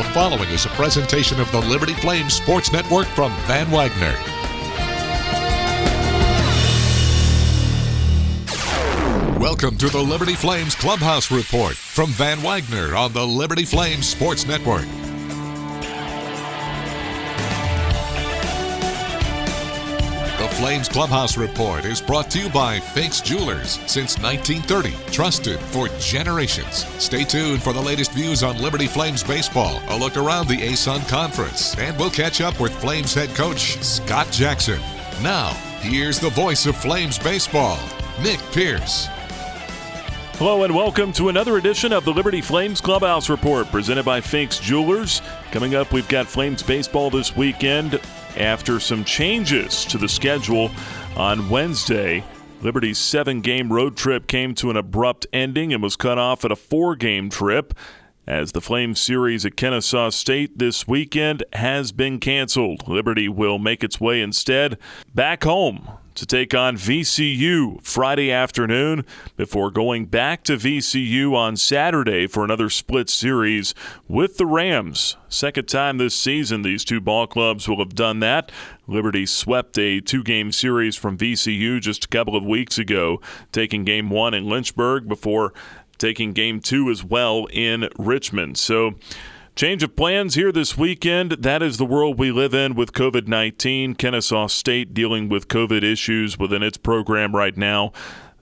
The following is a presentation of the Liberty Flames Sports Network from Van Wagner. Welcome to the Liberty Flames Clubhouse Report from Van Wagner on the Liberty Flames Sports Network. The Flames Clubhouse Report is brought to you by Fakes Jewelers. Since 1930, trusted for generations. Stay tuned for the latest views on Liberty Flames baseball, a look around the ASUN Conference, and we'll catch up with Flames head coach Scott Jackson. Now, here's the voice of Flames baseball, Nick Pierce. Hello and welcome to another edition of the Liberty Flames Clubhouse Report presented by Fakes Jewelers. Coming up, we've got Flames baseball this weekend. After some changes to the schedule on Wednesday, Liberty's 7-game road trip came to an abrupt ending and was cut off at a 4-game trip, as the Flames series at Kennesaw State this weekend has been canceled. Liberty will make its way instead back home to take on VCU Friday afternoon before going back to VCU on Saturday for another split series with the Rams. Second time this season these two ball clubs will have done that. Liberty swept a 2-game series from VCU just a couple of weeks ago, taking Game 1 in Lynchburg before taking Game 2 as well in Richmond. So, change of plans here this weekend. That is the world we live in with COVID-19. Kennesaw State dealing with COVID issues within its program right now.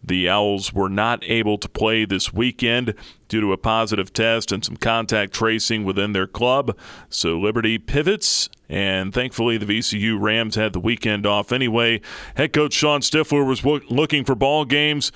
The Owls were not able to play this weekend due to a positive test and some contact tracing within their club. So Liberty pivots, and thankfully the VCU Rams had the weekend off anyway. Head coach Sean Stifler was looking for ball games,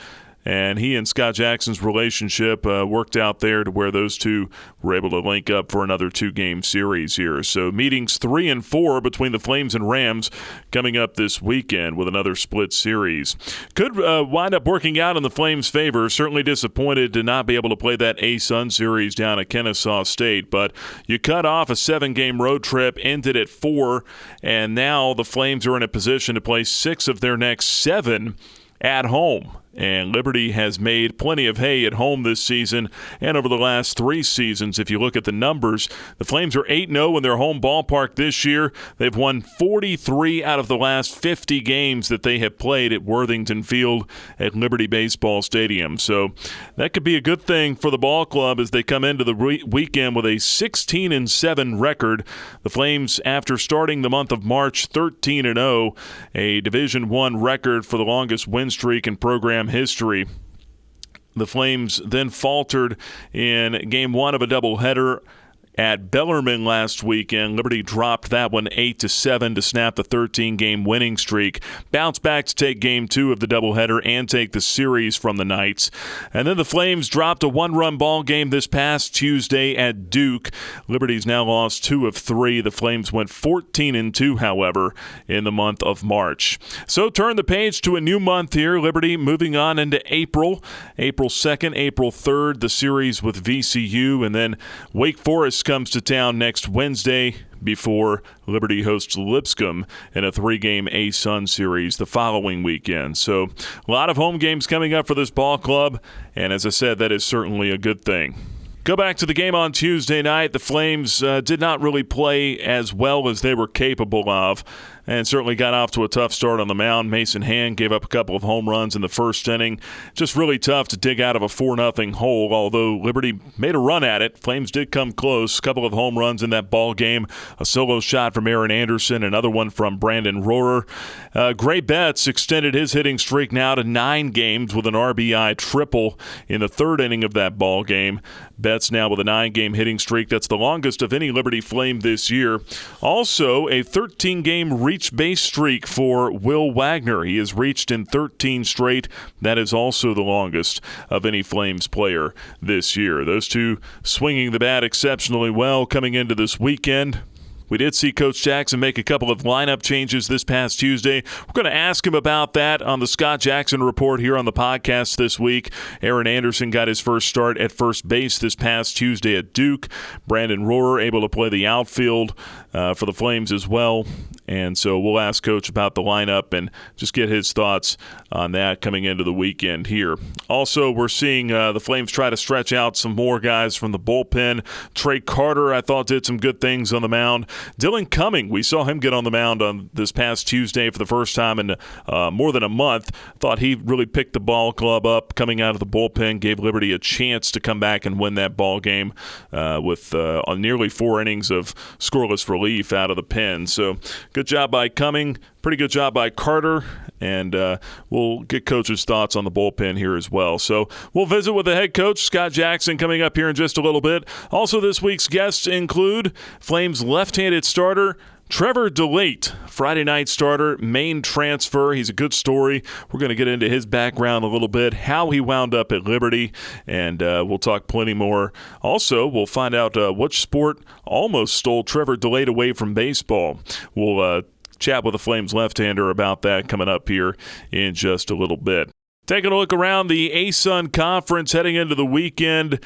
and he and Scott Jackson's relationship worked out there to where those two were able to link up for another 2-game series here. So meetings 3 and 4 between the Flames and Rams coming up this weekend with another split series. Could wind up working out in the Flames' favor. Certainly disappointed to not be able to play that ASUN series down at Kennesaw State. But you cut off a 7-game road trip, ended at 4, and now the Flames are in a position to play 6 of their next 7 at home. And Liberty has made plenty of hay at home this season and over the last 3 seasons. If you look at the numbers, the Flames are 8-0 in their home ballpark this year. They've won 43 out of the last 50 games that they have played at Worthington Field at Liberty Baseball Stadium. So that could be a good thing for the ball club as they come into the weekend with a 16-7 record. The Flames, after starting the month of March 13-0, a Division I record for the longest win streak in program history. The Flames then faltered in Game 1 of a doubleheader at Bellarmine last weekend. Liberty dropped that one 8-7 to snap the 13-game winning streak. Bounced back to take Game 2 of the doubleheader and take the series from the Knights. And then the Flames dropped a 1-run ball game this past Tuesday at Duke. Liberty's now lost 2 of 3. The Flames went 14-2, however, in the month of March. So turn the page to a new month here. Liberty moving on into April. April 2nd, April 3rd, the series with VCU, and then Wake Forest comes to town next Wednesday before Liberty hosts Lipscomb in a 3-game ASUN series the following weekend. So a lot of home games coming up for this ball club, and as I said, that is certainly a good thing. Go back to the game on Tuesday night. The Flames did not really play as well as they were capable of, and certainly got off to a tough start on the mound. Mason Hand gave up a couple of home runs in the first inning. Just really tough to dig out of a 4-0 hole, although Liberty made a run at it. Flames did come close. A couple of home runs in that ball game. A solo shot from Aaron Anderson, another one from Brandon Rohrer. Gray Betts extended his hitting streak now to 9 games with an RBI triple in the 3rd inning of that ball game. Betts now with a 9-game hitting streak. That's the longest of any Liberty Flame this year. Also, a 13-game reach base streak for Will Wagner. He has reached in 13 straight. That is also the longest of any Flames player this year. Those two swinging the bat exceptionally well coming into this weekend. We did see Coach Jackson make a couple of lineup changes this past Tuesday. We're going to ask him about that on the Scott Jackson Report here on the podcast this week. Aaron Anderson got his first start at first base this past Tuesday at Duke. Brandon Rohrer able to play the outfield for the Flames as well. And so we'll ask Coach about the lineup and just get his thoughts on that coming into the weekend here. Also, we're seeing the Flames try to stretch out some more guys from the bullpen. Trey Carter, I thought, did some good things on the mound. Dylan Cumming, we saw him get on the mound on this past Tuesday for the first time in more than a month. Thought he really picked the ball club up coming out of the bullpen, gave Liberty a chance to come back and win that ball game with nearly 4 innings of scoreless relief out of the pen. So good job by Cumming, pretty good job by Carter, and we'll get Coach's thoughts on the bullpen here as well. So we'll visit with the head coach, Scott Jackson, coming up here in just a little bit. Also, this week's guests include Flames left-handed starter Trevor DeLaite, Friday night starter, Maine transfer. He's a good story. We're going to get into his background a little bit, how he wound up at Liberty, and we'll talk plenty more. Also, we'll find out which sport almost stole Trevor DeLaite away from baseball. We'll chat with the Flames left-hander about that coming up here in just a little bit. Taking a look around the ASUN Conference heading into the weekend.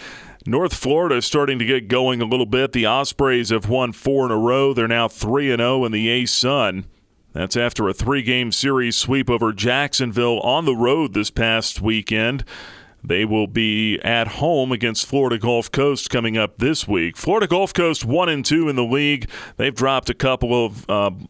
North Florida is starting to get going a little bit. The Ospreys have won 4 in a row. They're now 3-0 in the ASUN. That's after a 3-game series sweep over Jacksonville on the road this past weekend. They will be at home against Florida Gulf Coast coming up this week. Florida Gulf Coast 1-2 in the league. They've dropped a couple of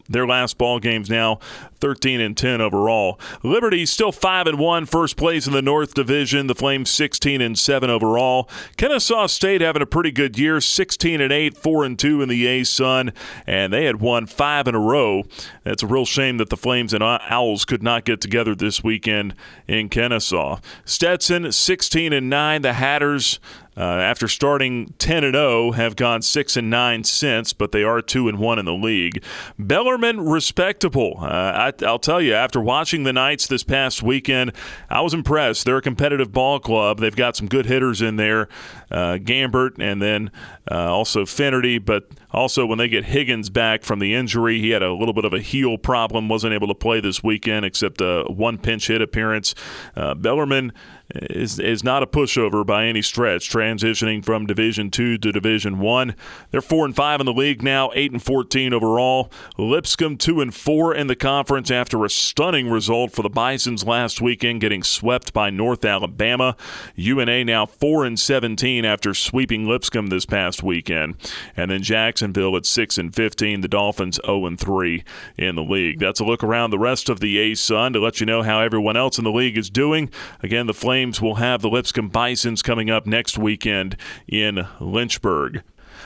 their last ball games now, 13-10 overall. Liberty still 5-1, first place in the North Division. The Flames 16-7 overall. Kennesaw State having a pretty good year, 16-8, 4-2 in the A-Sun, and they had won 5 in a row. That's a real shame that the Flames and Owls could not get together this weekend in Kennesaw. Stetson 16-9. The Hatters, after starting 10-0, have gone 6-9 since, but they are 2-1 in the league. Bellarmine, respectable. I'll tell you, after watching the Knights this past weekend, I was impressed. They're a competitive ball club. They've got some good hitters in there, Gambert, and then also Finnerty, but also when they get Higgins back from the injury, he had a little bit of a heel problem, wasn't able to play this weekend except one pinch hit appearance. Bellarmine is not a pushover by any stretch, transitioning from Division II to Division I. They're 4-5 in the league now, 8-14 overall. Lipscomb 2-4 in the conference after a stunning result for the Bisons last weekend, getting swept by North Alabama. UNA now 4-17 after sweeping Lipscomb this past weekend. And then Jacksonville at 6-15, the Dolphins 0-3 in the league. That's a look around the rest of the A-Sun to let you know how everyone else in the league is doing. Again, the Flames will have the Lipscomb Bisons coming up next weekend in Lynchburg.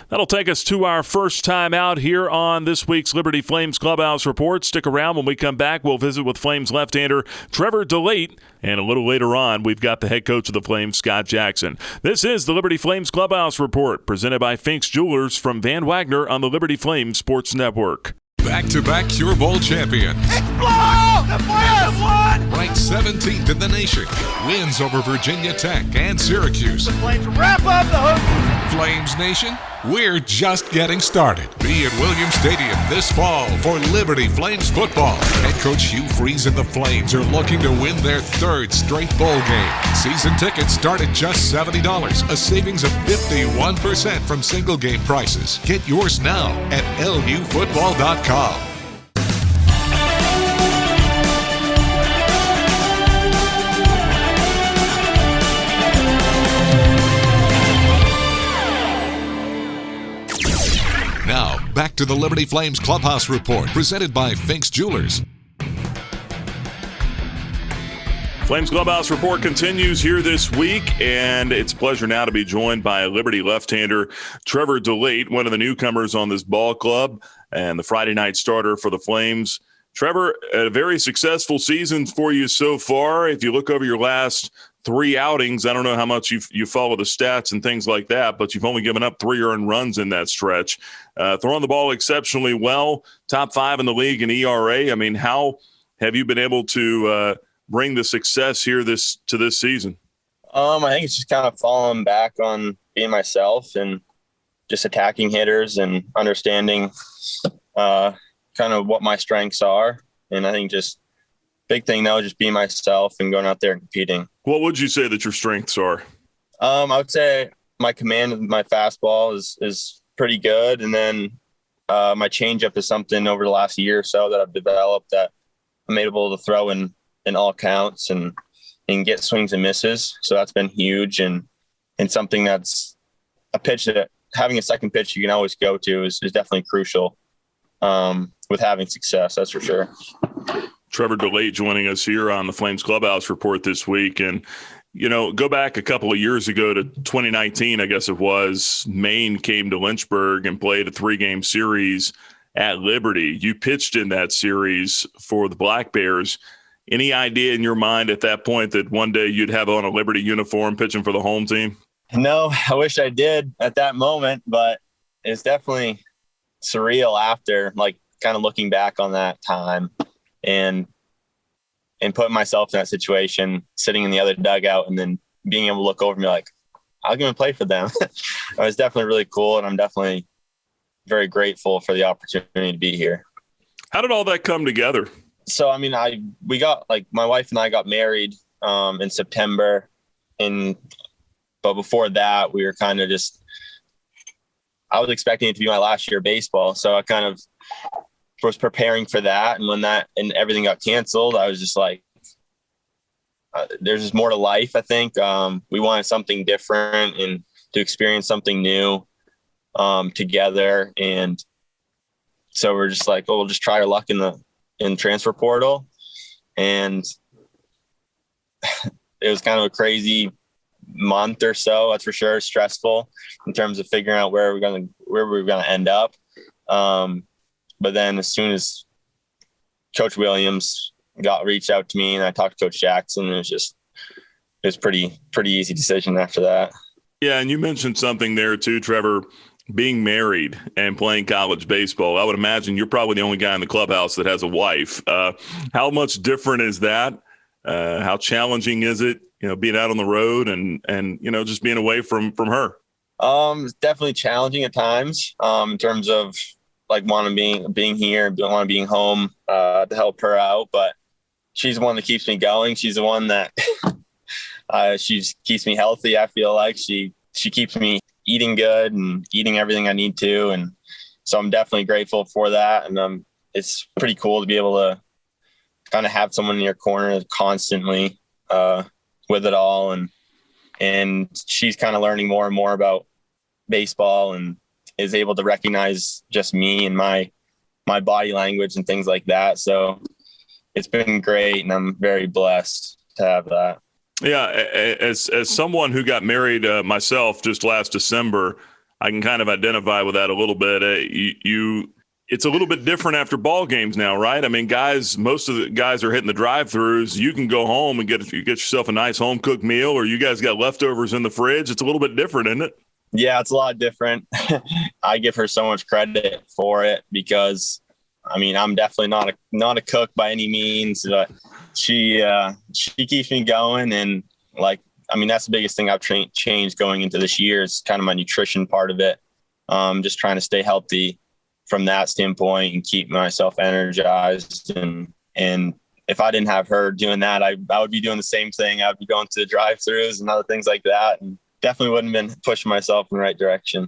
That'll take us to our first time out here on this week's Liberty Flames Clubhouse Report. Stick around. When we come back, we'll visit with Flames left-hander Trevor DeLaite. And a little later on, we've got the head coach of the Flames, Scott Jackson. This is the Liberty Flames Clubhouse Report, presented by Fink's Jewelers from Van Wagner on the Liberty Flames Sports Network. Back-to-back Cure Bowl champion. Explode! The Flames have won! Ranked 17th in the nation. Wins over Virginia Tech and Syracuse. The Flames wrap up the Hokies. Flames Nation, we're just getting started. Be at Williams Stadium this fall for Liberty Flames football. Head coach Hugh Freeze and the Flames are looking to win their 3rd straight bowl game. Season tickets start at just $70, a savings of 51% from single game prices. Get yours now at lufootball.com. Now, back to the Liberty Flames Clubhouse Report, presented by Fink's Jewelers. Flames Clubhouse Report continues here this week, and it's a pleasure now to be joined by Liberty left-hander Trevor DeLaite, one of the newcomers on this ball club and the Friday night starter for the Flames. Trevor, a very successful season for you so far. If you look over your last 3 outings, I don't know how much you follow the stats and things like that, but you've only given up 3 earned runs in that stretch. Throwing the ball exceptionally well, top 5 in the league in ERA. I mean, how have you been able to bring the success here to this season? I think it's just kind of falling back on being myself and just attacking hitters and understanding kind of what my strengths are. And I think just big thing now is just being myself and going out there and competing. What would you say that your strengths are? I would say my command of my fastball is pretty good. And then my changeup is something over the last year or so that I've developed that I'm able to throw in all counts and get swings and misses. So that's been huge, and something that's a pitch that having a second pitch you can always go to is definitely crucial with having success. That's for sure. Trevor DeLaite joining us here on the Flames Clubhouse Report this week. And, go back a couple of years ago to 2019, I guess it was, Maine came to Lynchburg and played a 3-game series at Liberty. You pitched in that series for the Black Bears. Any idea in your mind at that point that one day you'd have on a Liberty uniform pitching for the home team? No, I wish I did at that moment, but it's definitely surreal after, like, kind of looking back on that time and putting myself in that situation, sitting in the other dugout and then being able to look over and be like, I'm going to play for them. It was definitely really cool. And I'm definitely very grateful for the opportunity to be here. How did all that come together? So, I mean, my wife and I got married in September, but before that we were kind of I was expecting it to be my last year of baseball. So I kind of was preparing for that. And when everything got canceled, I was just like, there's just more to life. I think we wanted something different and to experience something new together. And so we're just like, we'll just try our luck in the transfer portal. And it was kind of a crazy month or so, that's for sure. Stressful in terms of figuring out where we're gonna end up. But then as soon as Coach Williams reached out to me and I talked to Coach Jackson, it was pretty easy decision after that. Yeah, and you mentioned something there too, Trevor, being married and playing college baseball. I would imagine you're probably the only guy in the clubhouse that has a wife. How much different is that? How challenging is it, being out on the road and just being away from her? It's definitely challenging at times in terms of like being here, want to being home to help her out. But she's the one that keeps me going. She's the one that she keeps me healthy. I feel like she keeps me eating good and eating everything I need to. And so I'm definitely grateful for that. And it's pretty cool to be able to kind of have someone in your corner constantly with it all. And she's kind of learning more and more about baseball and is able to recognize just me and my body language and things like that. So it's been great, and I'm very blessed to have that. Yeah, as someone who got married myself just last December, I can kind of identify with that a little bit. It's a little bit different after ball games now, right? I mean, most of the guys are hitting the drive-throughs. You can go home and get yourself a nice home-cooked meal, or you guys got leftovers in the fridge. It's a little bit different, isn't it? Yeah, it's a lot different. I give her so much credit for it because, I mean, I'm definitely not a cook by any means, but she keeps me going. And that's the biggest thing I've changed going into this year is kind of my nutrition part of it. Just trying to stay healthy from that standpoint and keep myself energized. And if I didn't have her doing that, I would be doing the same thing. I'd be going to the drive-thrus and other things like that. And definitely wouldn't have been pushing myself in the right direction.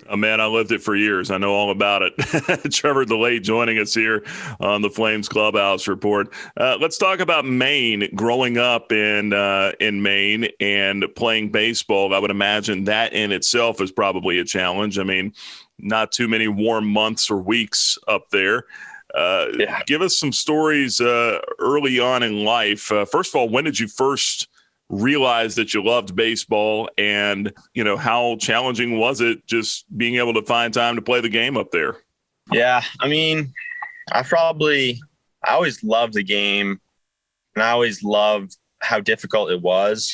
Oh, man, I lived it for years. I know all about it. Trevor DeLaite joining us here on the Flames Clubhouse Report. Let's talk about Maine, growing up in Maine and playing baseball. I would imagine that in itself is probably a challenge. I mean, not too many warm months or weeks up there. Yeah. Give us some stories early on in life. First of all, when did you first realize that you loved baseball, and how challenging was it just being able to find time to play the game up there? Yeah, I mean, I always loved the game, and I always loved how difficult it was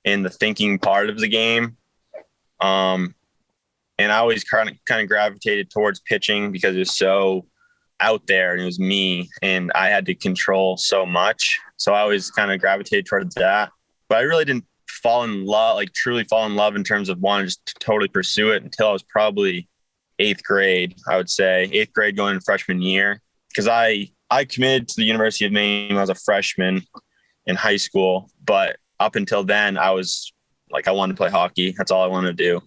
in the thinking part of the game. And I always kind of gravitated towards pitching because it was so out there and it was me and I had to control so much. So I always kind of gravitated towards that. But I really didn't truly fall in love in terms of wanting to just totally pursue it until I was probably 8th grade, I would say. 8th grade going into freshman year. Because I committed to the University of Maine when I was a freshman in high school. But up until then, I was like, I wanted to play hockey. That's all I wanted to do,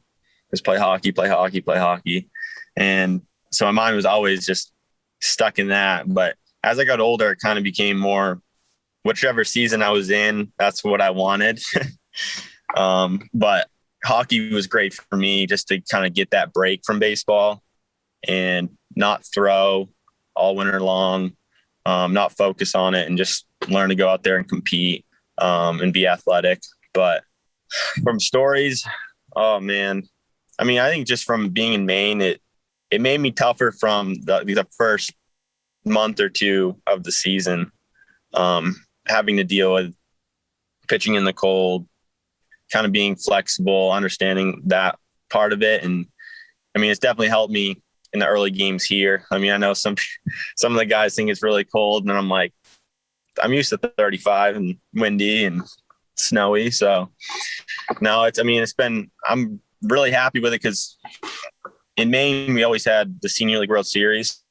was play hockey. And So my mind was always just stuck in that. But as I got older, it kind of became more whichever season I was in, that's what I wanted. But hockey was great for me just to kind of get that break from baseball and not throw all winter long, not focus on it and just learn to go out there and compete and be athletic. But from stories, oh man, I mean, I think just from being in Maine, it made me tougher from the first month or two of the season, having to deal with pitching in the cold, kind of being flexible, understanding that part of it. And I mean, it's definitely helped me in the early games here. I mean, I know some of the guys think it's really cold, and I'm like, I'm used to 35 and windy and snowy. So no, I'm really happy with it because in Maine, we always had the Senior League World Series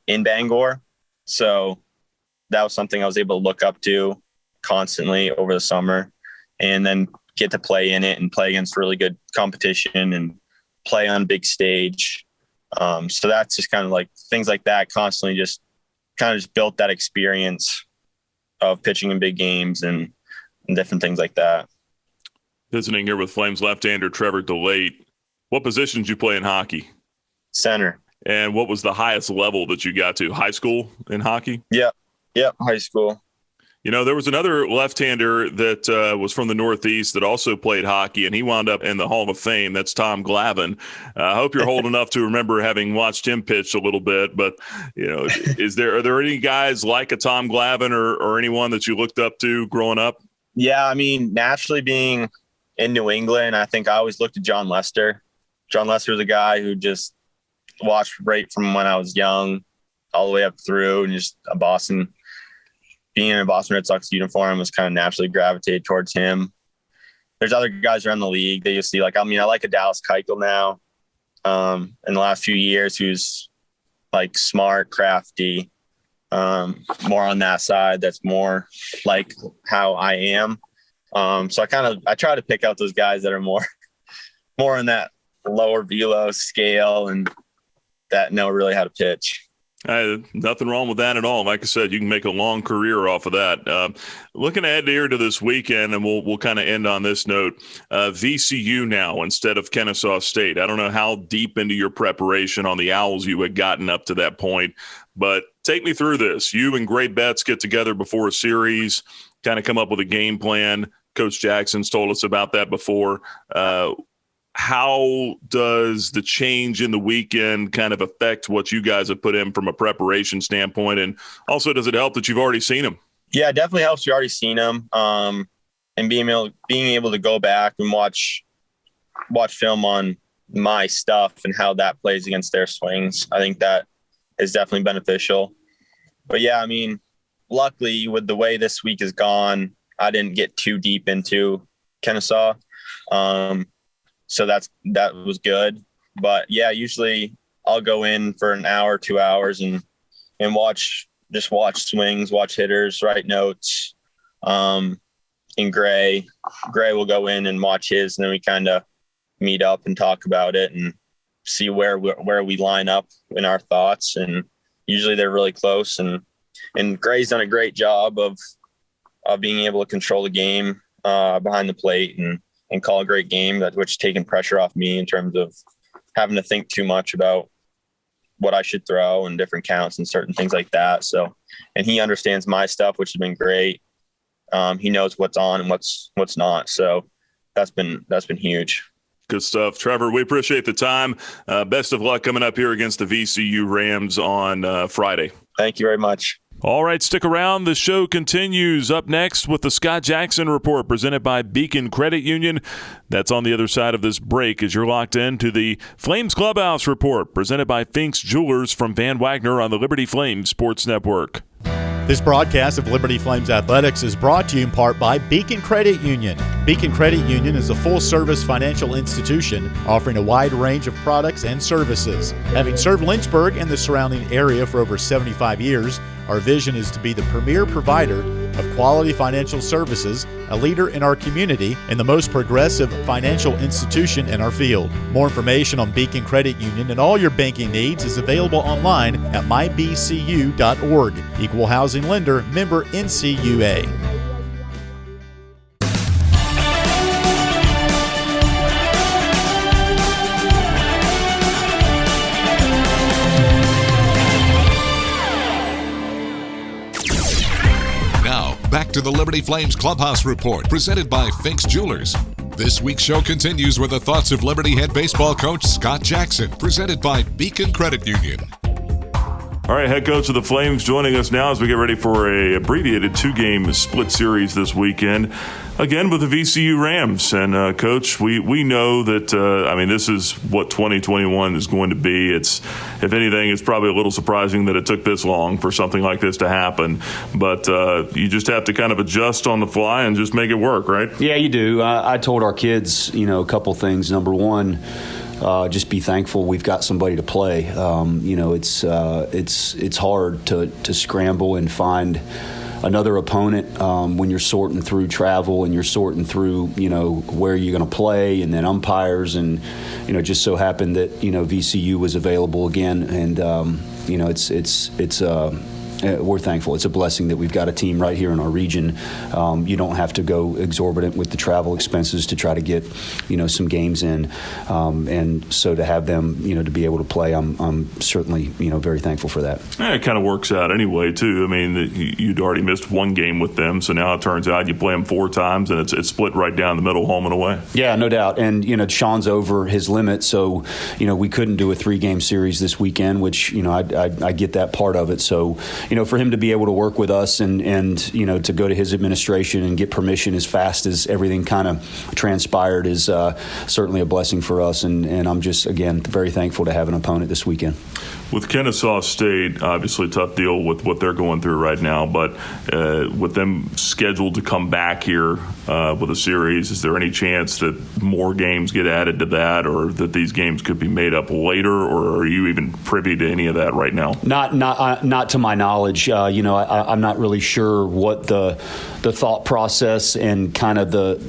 in Bangor. So that was something I was able to look up to constantly over the summer, and then get to play in it and play against really good competition and play on big stage. So that's just kind of like things like that constantly just built that experience of pitching in big games and different things like that. Visiting here with Flames left-hander Trevor DeLaite. What position did you play in hockey? Center. And what was the highest level that you got to? High school in hockey? Yep, high school. You know, there was another left-hander that was from the Northeast that also played hockey, and he wound up in the Hall of Fame. That's Tom Glavin. I hope you're old enough to remember having watched him pitch a little bit. But, you know, are there any guys like a Tom Glavin or anyone that you looked up to growing up? Yeah, I mean, naturally being in New England, I think I always looked at John Lester. John Lester was a guy who just watched right from when I was young all the way up through, and just being in a Boston Red Sox uniform was kind of naturally gravitated towards him. There's other guys around the league that you see, like, I mean, I like a Dallas Keuchel now in the last few years, who's like smart, crafty, more on that side. That's more like how I am. So I try to pick out those guys that are more in that lower velo scale and that know really how to pitch. Nothing wrong with that at all. Like I said, you can make a long career off of that. Looking ahead here to this weekend, and we'll kind of end on this note. VCU now instead of Kennesaw State. I don't know how deep into your preparation on the Owls you had gotten up to that point, but take me through this. You and Gray Betts get together before a series, kind of come up with a game plan. Coach Jackson's told us about that before. How does the change in the weekend kind of affect what you guys have put in from a preparation standpoint? And also, does it help that you've already seen them? Yeah, it definitely helps. You already seen them. And being able to go back and watch film on my stuff and how that plays against their swings, I think that is definitely beneficial. But yeah, I mean, luckily with the way this week has gone, I didn't get too deep into Kennesaw. So that was good. But yeah, usually I'll go in for an hour, 2 hours and watch swings, watch hitters, write notes. And Gray will go in and watch his, and then we kind of meet up and talk about it and see where we line up in our thoughts. And usually they're really close, and Gray's done a great job of being able to control the game behind the plate and call a great game, which is taking pressure off me in terms of having to think too much about what I should throw and different counts and certain things like that. So, and he understands my stuff, which has been great. He knows what's on and what's not. So that's been huge. Good stuff. Trevor, we appreciate the time. Best of luck coming up here against the VCU Rams on Friday. Thank you very much. All right, stick around. The show continues up next with the Scott Jackson Report presented by Beacon Credit Union. That's on the other side of this break as you're locked into the Flames Clubhouse Report presented by Fink's Jewelers from Van Wagner on the Liberty Flames Sports Network. This broadcast of Liberty Flames Athletics is brought to you in part by Beacon Credit Union. Beacon Credit Union is a full-service financial institution offering a wide range of products and services. Having served Lynchburg and the surrounding area for over 75 years, our vision is to be the premier provider of quality financial services, a leader in our community, and the most progressive financial institution in our field. More information on Beacon Credit Union and all your banking needs is available online at mybcu.org. Equal housing lender, member NCUA. Now, back to the Liberty Flames Clubhouse Report, presented by Fink's Jewelers. This week's show continues with the thoughts of Liberty head baseball coach Scott Jackson, presented by Beacon Credit Union. All right, head coach of the Flames joining us now as we get ready for a abbreviated 2-game split series this weekend, again with the VCU Rams. And Coach, we know that this is what 2021 is going to be. If anything, it's probably a little surprising that it took this long for something like this to happen. But you just have to kind of adjust on the fly and just make it work, right? Yeah, you do. I told our kids, a couple things. Number one, just be thankful we've got somebody to play. It's hard to scramble and find another opponent when you're sorting through travel and you're sorting through where you're going to play and then umpires, and just so happened that VCU was available again, and we're thankful. It's a blessing that we've got a team right here in our region. You don't have to go exorbitant with the travel expenses to try to get, some games in. And so to have them, to be able to play, I'm certainly, very thankful for that. Yeah, it kind of works out anyway, too. I mean, you'd already missed one game with them, so now it turns out you play them 4 times, and it's split right down the middle, home and away. Yeah, no doubt. And, Sean's over his limit, so, we couldn't do a 3-game series this weekend, which, I get that part of it. So, for him to be able to work with us and to go to his administration and get permission as fast as everything kind of transpired is certainly a blessing for us. And I'm just, again, very thankful to have an opponent this weekend. With Kennesaw State, obviously tough deal with what they're going through right now, but with them scheduled to come back here with a series, is there any chance that more games get added to that, or that these games could be made up later, or are you even privy to any of that right now? Not to my knowledge. I'm not really sure what the thought process and kind of the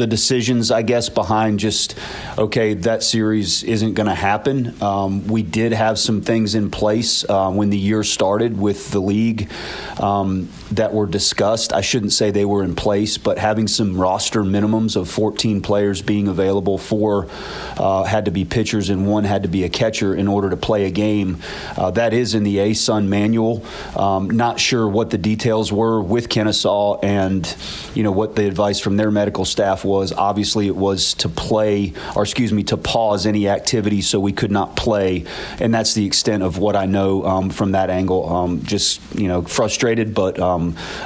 decisions, I guess, behind just, okay, that series isn't going to happen. We did have some things in place when the year started with the league that were discussed. I shouldn't say they were in place, but having some roster minimums of 14 players being available, 4 had to be pitchers and 1 had to be a catcher in order to play a game. That is in the ASUN manual. Not sure what the details were with Kennesaw and, what the advice from their medical staff was. Obviously, it was to pause any activity so we could not play. And that's the extent of what I know from that angle. Just, frustrated, but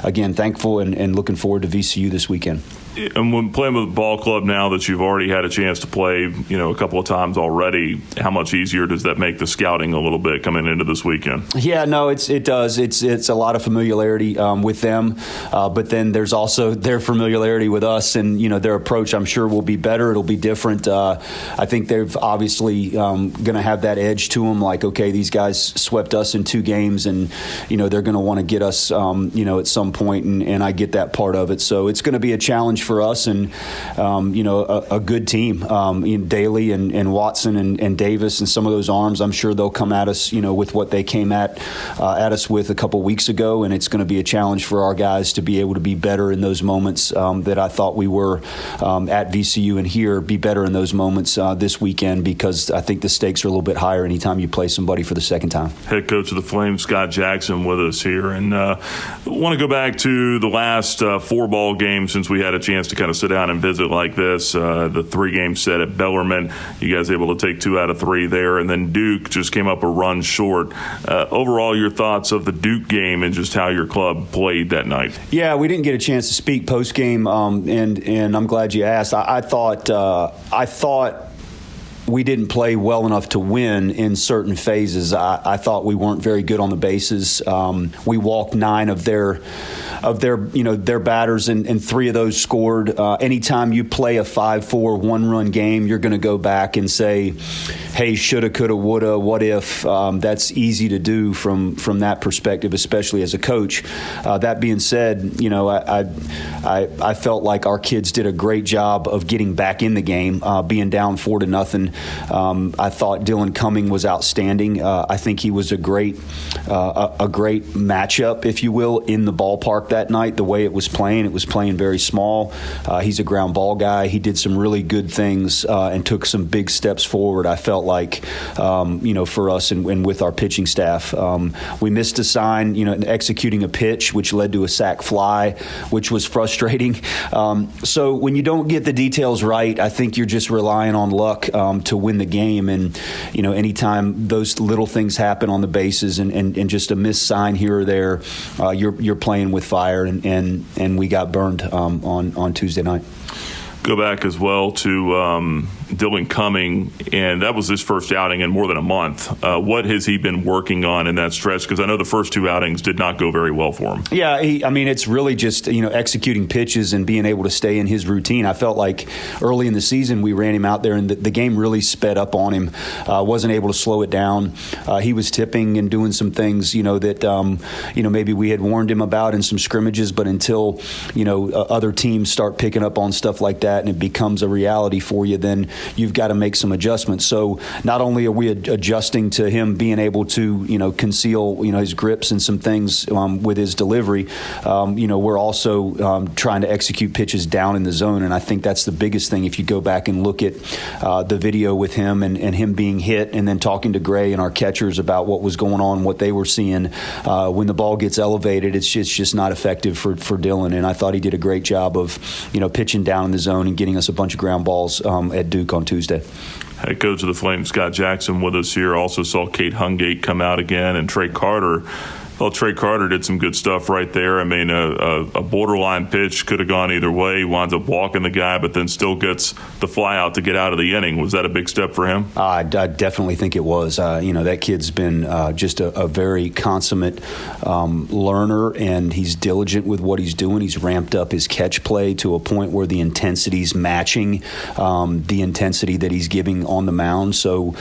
again, thankful and looking forward to VCU this weekend. And when playing with the ball club now that you've already had a chance to play, a couple of times already, how much easier does that make the scouting a little bit coming into this weekend? Yeah, no, it does. It's a lot of familiarity with them, but then there's also their familiarity with us, and their approach, I'm sure, will be better. It'll be different. I think they've obviously going to have that edge to them. Like, okay, these guys swept us in 2 games, and they're going to want to get us, at some point, and I get that part of it. So it's going to be a challenge for us, and a good team. Daly and Watson and Davis and some of those arms, I'm sure they'll come at us, with what they came at us with a couple weeks ago, and it's going to be a challenge for our guys to be able to be better in those moments that I thought we were at VCU and here, be better in those moments this weekend, because I think the stakes are a little bit higher anytime you play somebody for the second time. Head coach of the Flames, Scott Jackson, with us here, and want to go back to the last 4 ball games since we had a chance to kind of sit down and visit like this. The 3-game set at Bellarmine, you guys able to take 2 out of 3 there, and then Duke just came up a run short. Overall, your thoughts of the Duke game and just how your club played that night? Yeah, we didn't get a chance to speak post game, and I'm glad you asked. I thought we didn't play well enough to win in certain phases. I thought we weren't very good on the bases. We walked 9 of their batters, and 3 of those scored. Anytime you play a 5-4 one-run game, you're going to go back and say, hey, shoulda, coulda, woulda, what if? That's easy to do from that perspective, especially as a coach. That being said, I felt like our kids did a great job of getting back in the game, being down 4-0. I thought Dylan Cumming was outstanding. I think he was a great matchup, if you will, in the ballpark that night. The way it was playing very small. He's a ground ball guy. He did some really good things and took some big steps forward, I felt like, for us and with our pitching staff. We missed a sign, executing a pitch, which led to a sac fly, which was frustrating. So when you don't get the details right, I think you're just relying on luck to win the game. And, anytime those little things happen on the bases and just a missed sign here or there, you're playing with fire, and we got burned on Tuesday night. Go back as well to Dylan Cumming, and that was his first outing in more than a month. What has he been working on in that stretch? Because I know the first 2 outings did not go very well for him. Yeah, it's really just executing pitches and being able to stay in his routine. I felt like early in the season we ran him out there, and the game really sped up on him. Wasn't able to slow it down. He was tipping and doing some things, that maybe we had warned him about in some scrimmages, but until other teams start picking up on stuff like that and it becomes a reality for you, then you've got to make some adjustments. So not only are we adjusting to him being able to, conceal, his grips and some things with his delivery, we're also trying to execute pitches down in the zone. And I think that's the biggest thing. If you go back and look at the video with him and him being hit, and then talking to Gray and our catchers about what was going on, what they were seeing, when the ball gets elevated, it's just not effective for Dylan. And I thought he did a great job of, pitching down in the zone and getting us a bunch of ground balls at Duke on Tuesday. Head coach of the Flames, Scott Jackson, with us here. Also saw Kate Hungate come out again, and Trey Carter. Well, Trey Carter did some good stuff right there. I mean, a borderline pitch could have gone either way. He winds up walking the guy, but then still gets the fly out to get out of the inning. Was that a big step for him? I definitely think it was. That kid's been just a very consummate learner, and he's diligent with what he's doing. He's ramped up his catch play to a point where the intensity's matching the intensity that he's giving on the mound. So,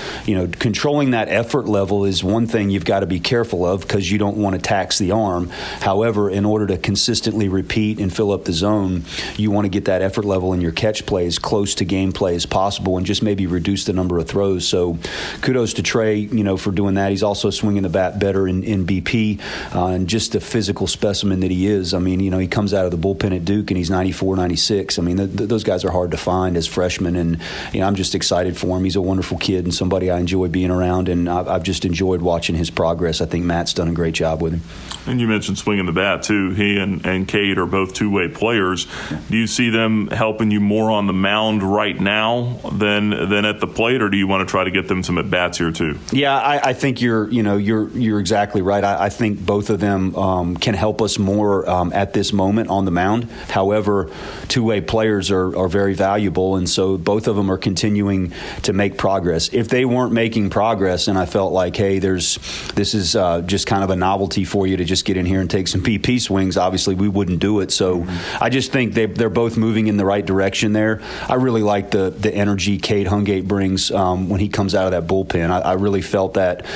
controlling that effort level is one thing you've got to be careful of, because you don't want to tax the arm. However, in order to consistently repeat and fill up the zone, you want to get that effort level in your catch play as close to game play as possible, and just maybe reduce the number of throws. So kudos to Trey, for doing that. He's also swinging the bat better in BP, and just the physical specimen that he is. I mean, he comes out of the bullpen at Duke and he's 94, 96. I mean, those guys are hard to find as freshmen, and I'm just excited for him. He's a wonderful kid and somebody I enjoy being around, and I've just enjoyed watching his progress. I think Matt's done a great job with him. And you mentioned swinging the bat too. He and Cade are both two-way players. Do you see them helping you more on the mound right now than at the plate, or do you want to try to get them some at bats here too? Yeah, I think you're exactly right. I think both of them can help us more at this moment on the mound. However, two-way players are very valuable, and so both of them are continuing to make progress. If they weren't making progress, and I felt like, hey, this is just kind of a novelty for you to just get in here and take some PP swings, obviously we wouldn't do it. So I just think they're both moving in the right direction there. I really like the energy Cade Hungate brings when he comes out of that bullpen. I really felt that,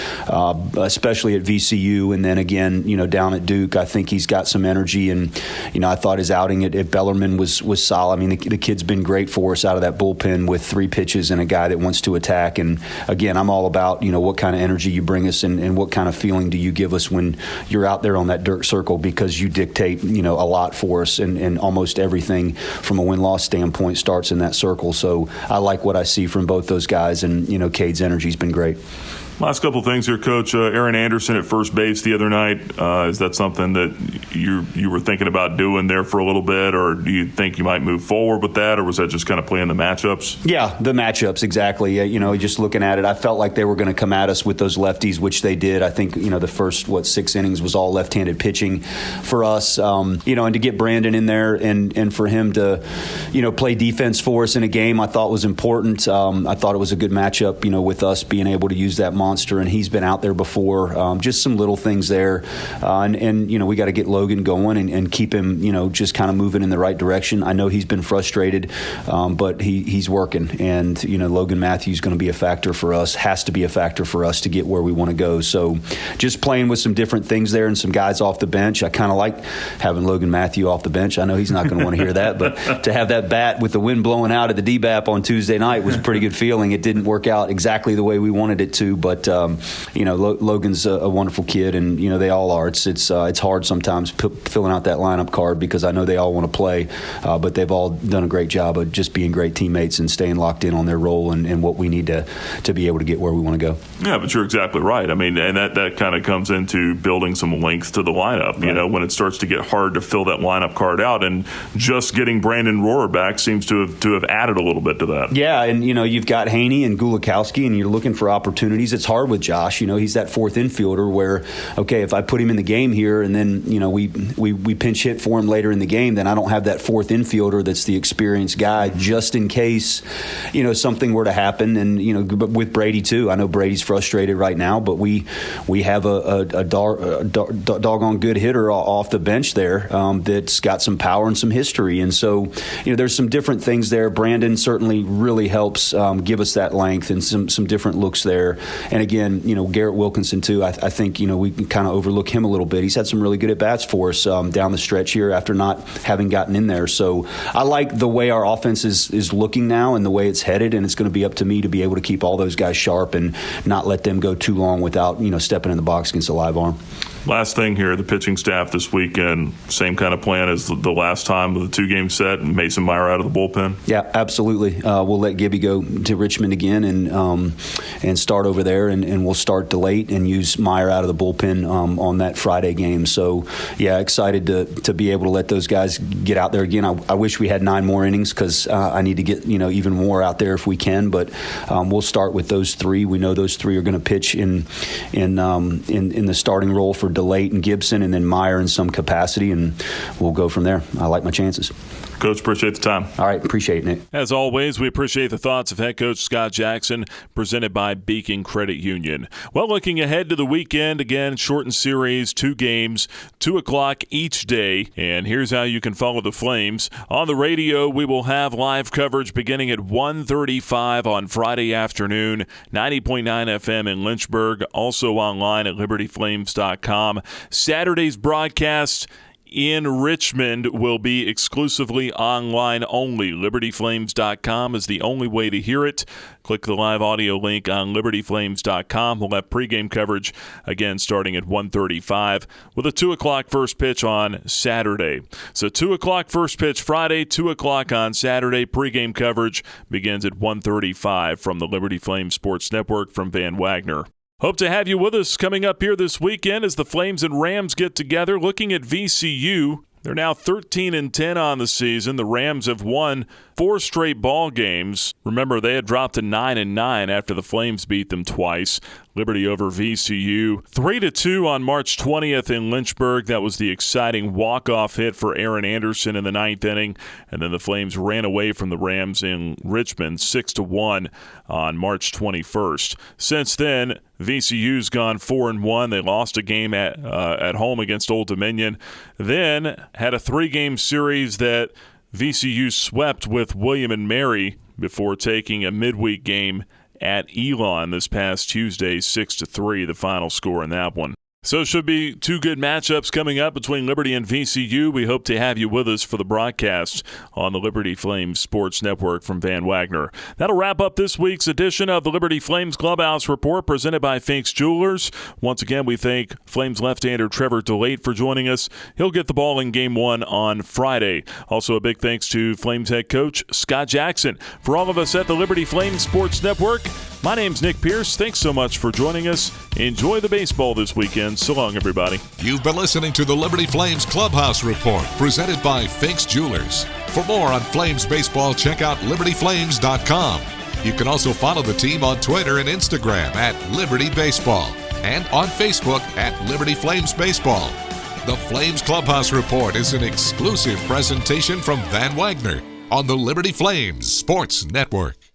especially at VCU, and then again, down at Duke. I think he's got some energy, and I thought his outing at Bellarmine was solid. I mean, the kid's been great for us out of that bullpen with 3 pitches and a guy that wants to attack. And again, I'm all about what kind of energy you bring us, and what kind of feeling do you give us when you're out there on that dirt circle, because you dictate a lot for us, and almost everything from a win-loss standpoint starts in that circle. So I like what I see from both those guys, and Cade's energy's been great. Last couple things here, Coach. Aaron Anderson at first base the other night. Is that something that you were thinking about doing there for a little bit, or do you think you might move forward with that, or was that just kind of playing the matchups? Yeah, the matchups, exactly. Just looking at it, I felt like they were going to come at us with those lefties, which they did. I think, the first, 6 innings was all left-handed pitching for us. And to get Brandon in there and for him to, play defense for us in a game, I thought was important. I thought it was a good matchup, with us being able to use that monster, and he's been out there before. Just some little things there. And we got to get Logan going and keep him, just kind of moving in the right direction. I know he's been frustrated, but he's working. And, Logan Matthews going to be a factor for us, has to be a factor for us to get where we want to go. So just playing with some different things there and some guys off the bench. I kind of like having Logan Matthews off the bench. I know he's not going to want to hear that, but to have that bat with the wind blowing out at the DBAP on Tuesday night was a pretty good feeling. It didn't work out exactly the way we wanted it to, but Logan's a wonderful kid, and they all are. It's hard sometimes filling out that lineup card because I know they all want to play, but they've all done a great job of just being great teammates and staying locked in on their role and what we need to be able to get where we want to go. Yeah, but you're exactly right. I mean, and that kind of comes into building some length to the lineup. Right. When it starts to get hard to fill that lineup card out, and just getting Brandon Rohrer back seems to have added a little bit to that. Yeah, and you've got Haney and Gulakowski, and you're looking for opportunities. It's hard with Josh. He's that fourth infielder where, okay, if I put him in the game here and then we pinch hit for him later in the game, then I don't have that fourth infielder that's the experienced guy just in case something were to happen. And with Brady too, I know Brady's frustrated right now, but we have a doggone good hitter off the bench there that's got some power and some history. And so there's some different things there. Brandon certainly really helps give us that length and some different looks there. And again, Garrett Wilkinson too. I think we can kind of overlook him a little bit. He's had some really good at bats for us down the stretch here after not having gotten in there. So I like the way our offense is looking now and the way it's headed. And it's going to be up to me to be able to keep all those guys sharp and not let them go too long without stepping in the box against a live arm. Last thing here, the pitching staff this weekend, same kind of plan as the last time with the 2-game set and Mason Meyer out of the bullpen? Yeah, absolutely. We'll let Gibby go to Richmond again and start over there, and we'll start DeLaite and use Meyer out of the bullpen on that Friday game. So, yeah, excited to be able to let those guys get out there again. I wish we had 9 more innings because I need to get even more out there if we can, but we'll start with those 3. We know those 3 are going to pitch in the starting role for DeLaite and Gibson, and then Meyer in some capacity, and we'll go from there. I like my chances. Coach, appreciate the time. All right, appreciate it, Nick. As always, we appreciate the thoughts of head coach Scott Jackson, presented by Beacon Credit Union. Well, looking ahead to the weekend, again, shortened series, 2 games, 2 o'clock each day, and here's how you can follow the Flames. On the radio, we will have live coverage beginning at 1:35 on Friday afternoon, 90.9 FM in Lynchburg, also online at libertyflames.com. Saturday's broadcast in Richmond will be exclusively online only. LibertyFlames.com is the only way to hear it. Click the live audio link on LibertyFlames.com. We'll have pregame coverage, again, starting at 1:35 with a 2 o'clock first pitch on Saturday. So 2 o'clock first pitch Friday, 2 o'clock on Saturday. Pregame coverage begins at 1:35 from the Liberty Flames Sports Network from Van Wagner. Hope to have you with us coming up here this weekend as the Flames and Rams get together. Looking at VCU, they're now 13-10 on the season. The Rams have won 4 straight ball games. Remember, they had dropped to 9-9 after the Flames beat them twice. Liberty over VCU 3-2 on March 20th in Lynchburg. That was the exciting walk-off hit for Aaron Anderson in the 9th inning. And then the Flames ran away from the Rams in Richmond 6-1 on March 21st. Since then, VCU's gone 4-1. They lost a game at home against Old Dominion. Then had a 3-game series that VCU swept with William and Mary before taking a midweek game at Elon this past Tuesday, 6-3, the final score in that one. So it should be 2 good matchups coming up between Liberty and VCU. We hope to have you with us for the broadcast on the Liberty Flames Sports Network from Van Wagner. That'll wrap up this week's edition of the Liberty Flames Clubhouse Report presented by Fink's Jewelers. Once again, we thank Flames left-hander Trevor DeLaite for joining us. He'll get the ball in Game 1 on Friday. Also, a big thanks to Flames head coach Scott Jackson. For all of us at the Liberty Flames Sports Network, My name's Nick Pierce. Thanks so much for joining us. Enjoy the baseball this weekend. So long, everybody. You've been listening to the Liberty Flames Clubhouse Report, presented by Finks Jewelers. For more on Flames baseball, check out libertyflames.com. You can also follow the team on Twitter and Instagram at Liberty Baseball and on Facebook at Liberty Flames Baseball. The Flames Clubhouse Report is an exclusive presentation from Van Wagner on the Liberty Flames Sports Network.